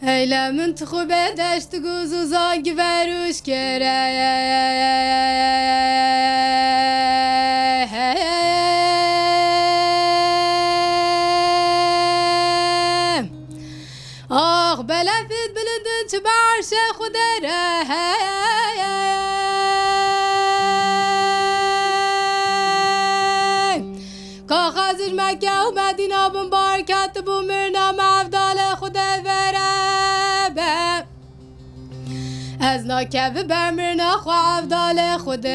Eyle min txube deşti guzuza giveruş kere Ah belefid bilindin çibar şeyhu dere Kağazir Mekke و مدینه بن بارکت بو مرنا مفدال خود وربه از ناکب برمرنا خو افدال خود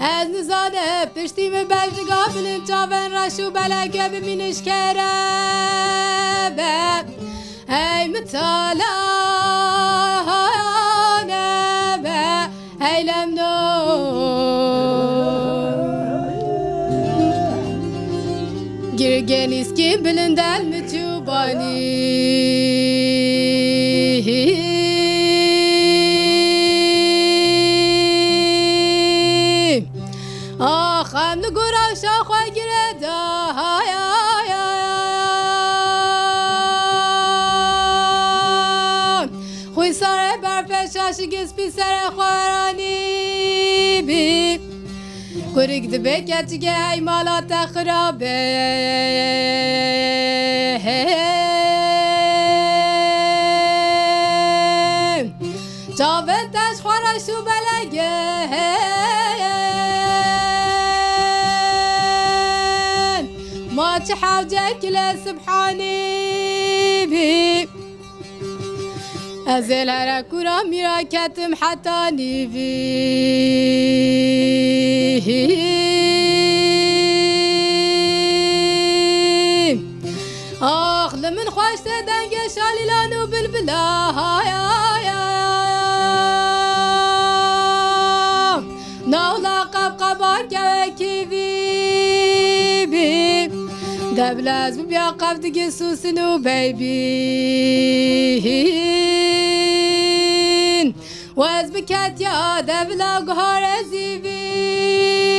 از نزاده پشتیم بجگاه بلن چاون رشو بلگه ببینش کربه ای مطالا eylem no Girgeniz kim bilindel mi çubani Ah hamle gura şahwa gireda Huy sare berfeş aşıgız pisere khwarani bi Kurik dibe keçge imalata khrabe Çavet taş khwara şu belege Ma çhavcek le subhani bi أزل على كرة مراكتم حتى نيفي آخ لمن خوش تدنگ شاليلانو بالبلا نولا قبقبا كوكيبي دبلاز ببيا قفدك سوسنو بيبي واز بكات يا دبلا قهار زيبين